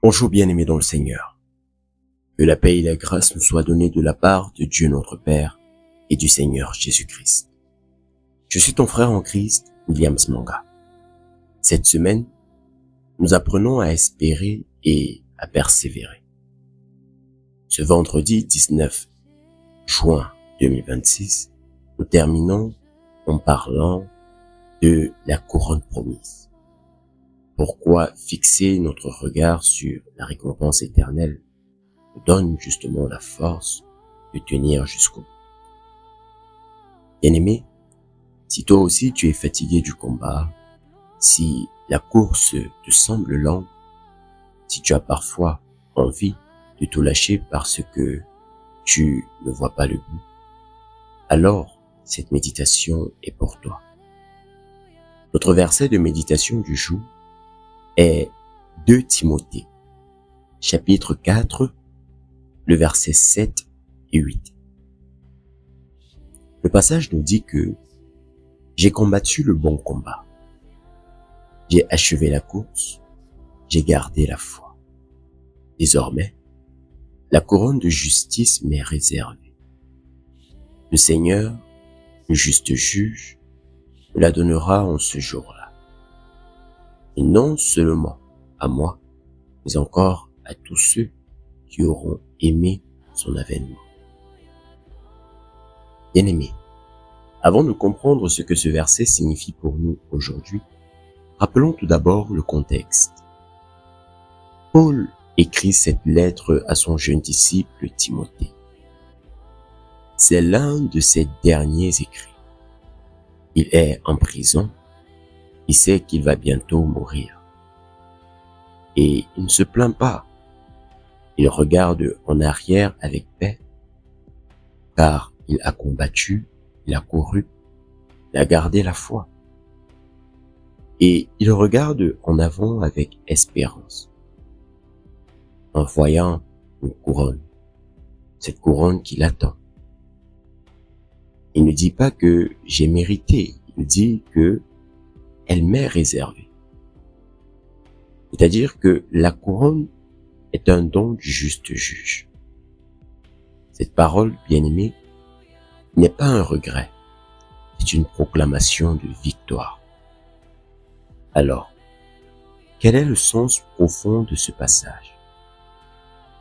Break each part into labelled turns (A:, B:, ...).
A: Bonjour bien-aimés dans le Seigneur. Que la paix et la grâce nous soient données de la part de Dieu notre Père et du Seigneur Jésus-Christ. Je suis ton frère en Christ, William Smanga. Cette semaine, nous apprenons à espérer et à persévérer. Ce vendredi 19 juin 2026, nous terminons en parlant de la couronne promise. Pourquoi fixer notre regard sur la récompense éternelle nous donne justement la force de tenir jusqu'au bout. Bien-aimé, si toi aussi tu es fatigué du combat, si la course te semble longue, si tu as parfois envie de tout lâcher parce que tu ne vois pas le bout, alors cette méditation est pour toi. Notre verset de méditation du jour est 2 Timothée, chapitre 4, le verset 7 et 8. Le passage nous dit que « J'ai combattu le bon combat, j'ai achevé la course, j'ai gardé la foi. Désormais, la couronne de justice m'est réservée. Le Seigneur, le juste juge, me la donnera en ce jour-là. Et non seulement à moi, mais encore à tous ceux qui auront aimé son avènement. » Bien-aimés, avant de comprendre ce que ce verset signifie pour nous aujourd'hui, rappelons tout d'abord le contexte. Paul écrit cette lettre à son jeune disciple Timothée. C'est l'un de ses derniers écrits. Il est en prison, il sait qu'il va bientôt mourir. Et il ne se plaint pas. Il regarde en arrière avec paix, car il a combattu, il a couru, il a gardé la foi. Et il regarde en avant avec espérance, en voyant une couronne, cette couronne qui l'attend. Il ne dit pas que j'ai mérité, il dit que elle m'est réservée. C'est-à-dire que la couronne est un don du juste juge. Cette parole, bien-aimée, n'est pas un regret, c'est une proclamation de victoire. Alors, quel est le sens profond de ce passage?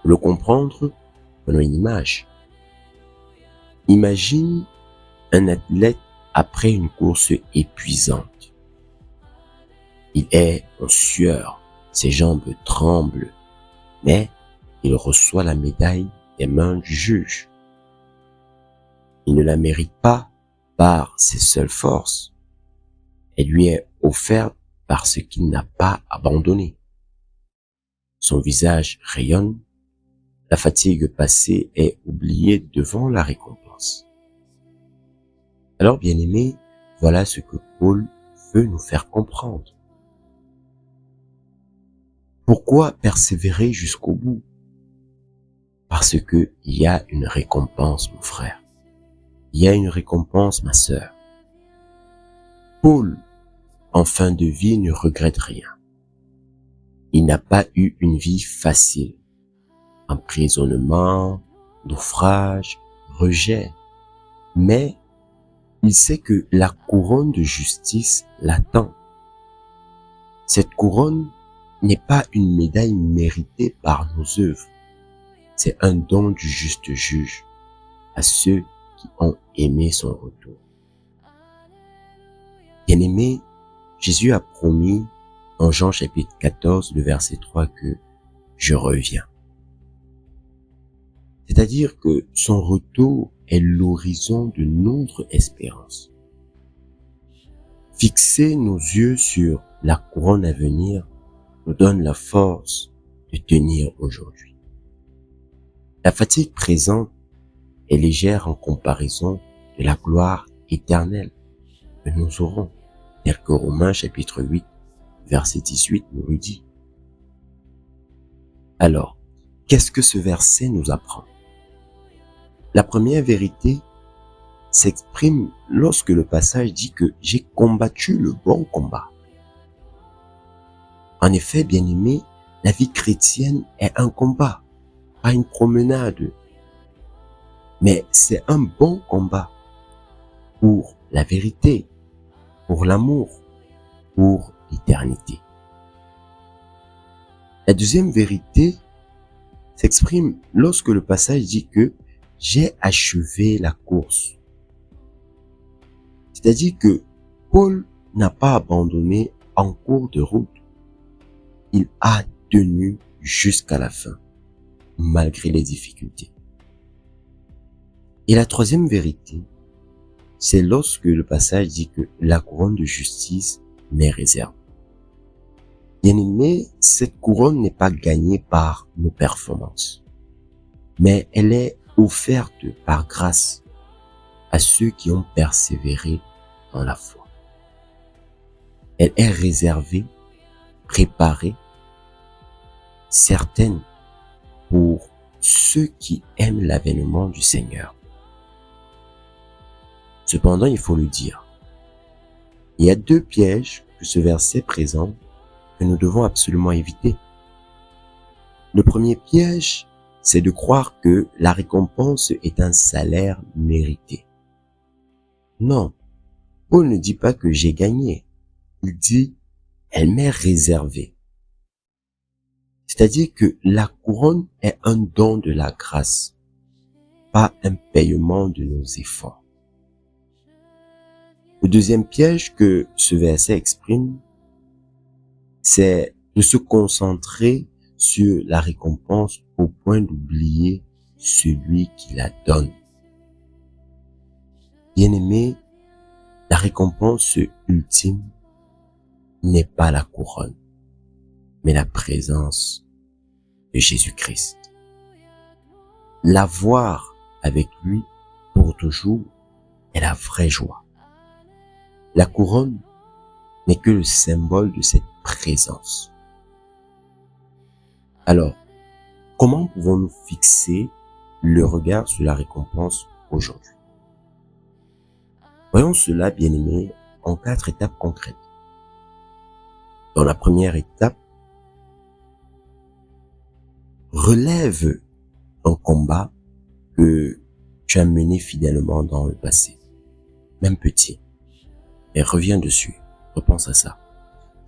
A: Pour le comprendre, prenons une image. Imagine un athlète après une course épuisante. Il est en sueur, ses jambes tremblent, mais il reçoit la médaille des mains du juge. Il ne la mérite pas par ses seules forces. Elle lui est offerte parce qu'il n'a pas abandonné. Son visage rayonne, la fatigue passée est oubliée devant la récompense. Alors, bien-aimés, voilà ce que Paul veut nous faire comprendre. Pourquoi persévérer jusqu'au bout? Parce que il y a une récompense, mon frère. Il y a une récompense, ma sœur. Paul, en fin de vie, ne regrette rien. Il n'a pas eu une vie facile. Emprisonnement, naufrage, rejet. Mais il sait que la couronne de justice l'attend. Cette couronne n'est pas une médaille méritée par nos œuvres. C'est un don du juste juge à ceux qui ont aimé son retour. Bien-aimé, Jésus a promis en Jean chapitre 14, le verset 3 que « Je reviens ». C'est-à-dire que son retour est l'horizon de notre espérance. Fixer nos yeux sur la couronne à venir nous donne la force de tenir aujourd'hui. La fatigue présente est légère en comparaison de la gloire éternelle que nous aurons, tel que Romains chapitre 8, verset 18 nous le dit. Alors, qu'est-ce que ce verset nous apprend? La première vérité s'exprime lorsque le passage dit que j'ai combattu le bon combat. En effet, bien-aimé, La vie chrétienne est un combat, pas une promenade. Mais c'est un bon combat pour la vérité, pour l'amour, pour l'éternité. La deuxième vérité s'exprime lorsque le passage dit que j'ai achevé la course. C'est-à-dire que Paul n'a pas abandonné en cours de route. Il a tenu jusqu'à la fin, malgré les difficultés. Et la troisième vérité, c'est lorsque le passage dit que la couronne de justice m'est réservée. Bien-aimé, cette couronne n'est pas gagnée par nos performances, mais elle est offerte par grâce à ceux qui ont persévéré dans la foi. Elle est réservée, préparée, certaine pour ceux qui aiment l'avènement du Seigneur. Cependant, il faut le dire, il y a deux pièges que ce verset présente que nous devons absolument éviter. Le premier piège, c'est de croire que la récompense est un salaire mérité. Non, Paul ne dit pas que j'ai gagné. Il dit, elle m'est réservée. C'est-à-dire que la couronne est un don de la grâce, pas un paiement de nos efforts. Le deuxième piège que ce verset exprime, c'est de se concentrer sur la récompense au point d'oublier celui qui la donne. Bien-aimé, la récompense ultime n'est pas la couronne, mais la présence de Jésus-Christ. L'avoir avec lui pour toujours est la vraie joie. La couronne n'est que le symbole de cette présence. Alors, comment pouvons-nous fixer le regard sur la récompense aujourd'hui? Voyons cela, bien-aimés, en 4 étapes concrètes. Dans la première étape, relève un combat que tu as mené fidèlement dans le passé, même petit, et reviens dessus, repense à ça,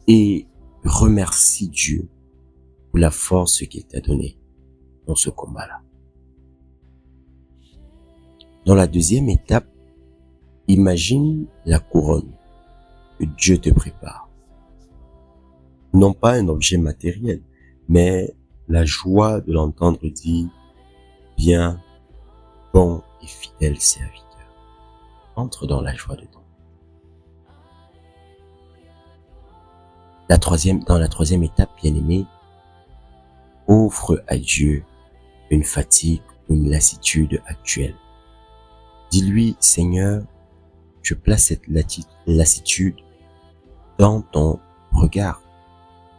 A: et remercie Dieu pour la force qu'il t'a donnée dans ce combat-là. Dans la deuxième étape, imagine la couronne que Dieu te prépare. Non pas un objet matériel, mais la joie de l'entendre dire « Bien, bon et fidèle serviteur ». Entre dans la joie de ton. Dans la troisième étape, bien-aimé, offre à Dieu une fatigue ou une lassitude actuelle. Dis-lui, Seigneur, je place cette lassitude dans ton regard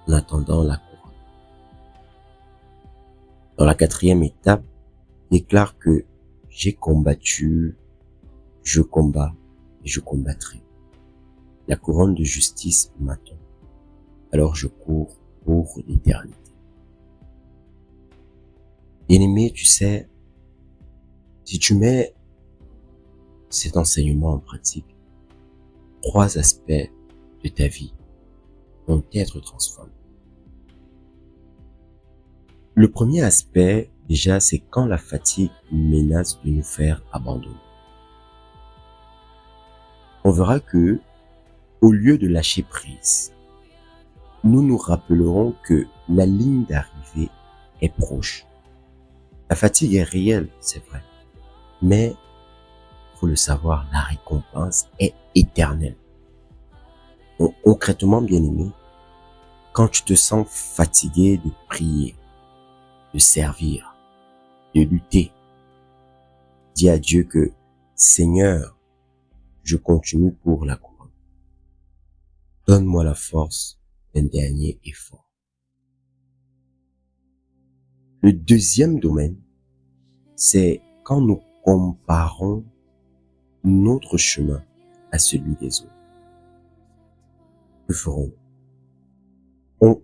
A: en attendant la couronne. Dans la quatrième étape, déclare que j'ai combattu, je combats et je combattrai. La couronne de justice m'attend. Alors je cours pour l'éternité. Bien-aimé, tu sais, si tu mets cet enseignement en pratique, 3 aspects de ta vie vont être transformés. Le premier aspect, déjà, c'est quand la fatigue menace de nous faire abandonner. On verra que, au lieu de lâcher prise, nous nous rappellerons que la ligne d'arrivée est proche. La fatigue est réelle, c'est vrai, mais faut le savoir, la récompense est éternelle. Concrètement, bien-aimé, quand tu te sens fatigué de prier, de servir, de lutter, dis à Dieu que Seigneur, je continue pour la couronne. Donne-moi la force d'un dernier effort. Le deuxième domaine, c'est quand nous comparons notre chemin à celui des autres. Que ferons-nous?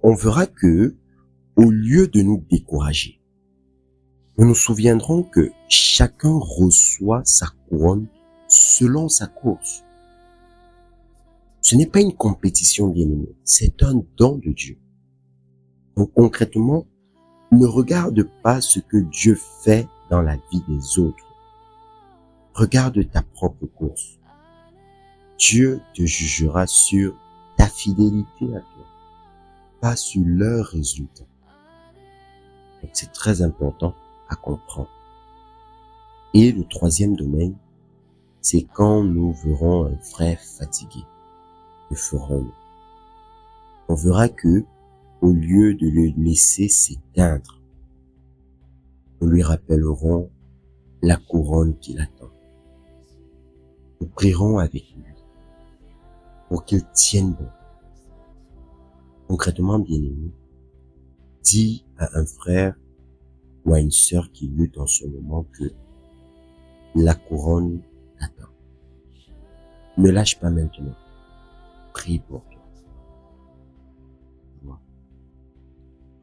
A: On verra que au lieu de nous décourager, nous nous souviendrons que chacun reçoit sa couronne selon sa course. Ce n'est pas une compétition, bien-aimé, c'est un don de Dieu. Donc concrètement, ne regarde pas ce que Dieu fait dans la vie des autres. Regarde ta propre course. Dieu te jugera sur ta fidélité à toi, pas sur leurs résultats. Donc c'est très important à comprendre. Et le troisième domaine, c'est quand nous verrons un frère fatigué. Que ferons-nous? On verra que, au lieu de le laisser s'éteindre, nous lui rappellerons la couronne qui l'attend. Nous prierons avec lui pour qu'il tienne bon. Concrètement, bien-aimé, dis à un frère ou à une sœur qui lutte en ce moment que la couronne t'attend. Ne lâche pas maintenant. Prie pour toi.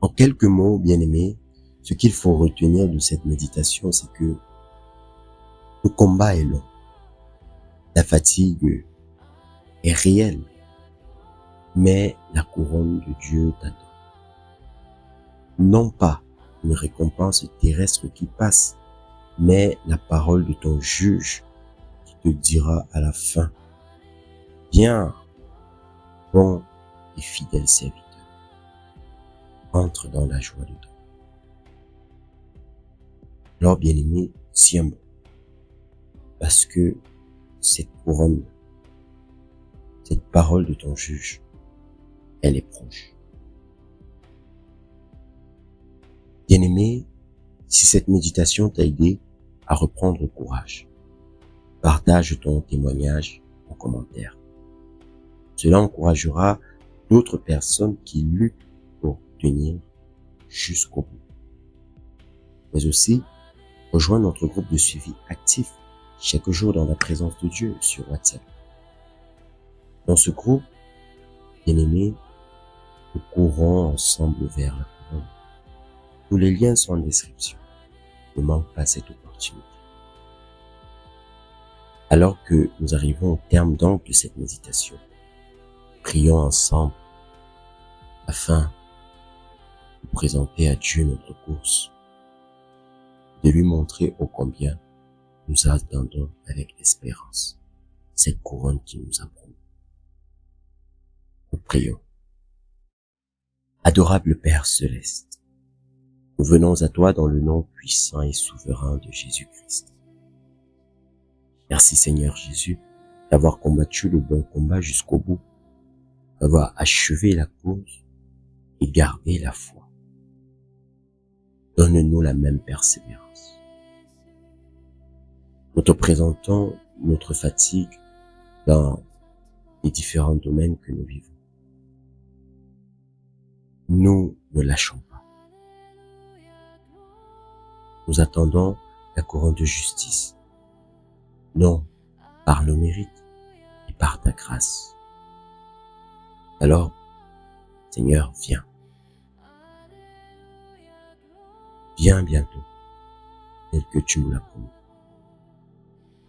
A: En quelques mots, bien-aimés, ce qu'il faut retenir de cette méditation, c'est que le combat est long. La fatigue est réelle, mais la couronne de Dieu t'attend. Non pas une récompense terrestre qui passe, mais la parole de ton juge qui te dira à la fin: bien, bon et fidèle serviteur, entre dans la joie de ton. Alors, bien-aimé, tiens bon, parce que cette couronne, cette parole de ton juge, elle est proche. Bien-aimé, si cette méditation t'a aidé à reprendre courage, partage ton témoignage en commentaire. Cela encouragera d'autres personnes qui luttent pour tenir jusqu'au bout. Mais aussi, rejoins notre groupe de suivi actif chaque jour dans la présence de Dieu sur WhatsApp. Dans ce groupe, bien-aimés, nous courons ensemble vers la couronne. Tous les liens sont en description. Ne manque pas cette opportunité. Alors que nous arrivons au terme donc de cette méditation, prions ensemble afin de présenter à Dieu notre course, de lui montrer ô combien nous attendons avec espérance cette couronne qui nous a promis. Nous prions. Adorable Père céleste, nous venons à toi dans le nom puissant et souverain de Jésus-Christ. Merci Seigneur Jésus d'avoir combattu le bon combat jusqu'au bout, d'avoir achevé la course et gardé la foi. Donne-nous la même persévérance. Nous te présentons notre fatigue dans les différents domaines que nous vivons. Nous ne lâchons pas. Nous attendons la couronne de justice, non par nos mérites et par ta grâce. Alors, Seigneur, viens. Viens bientôt, tel que tu nous l'as promis.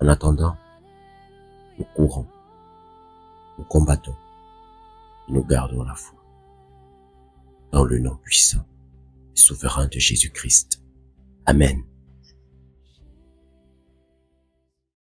A: En attendant, nous courons, nous combattons, et nous gardons la foi. Dans le nom puissant et souverain de Jésus-Christ. Amen.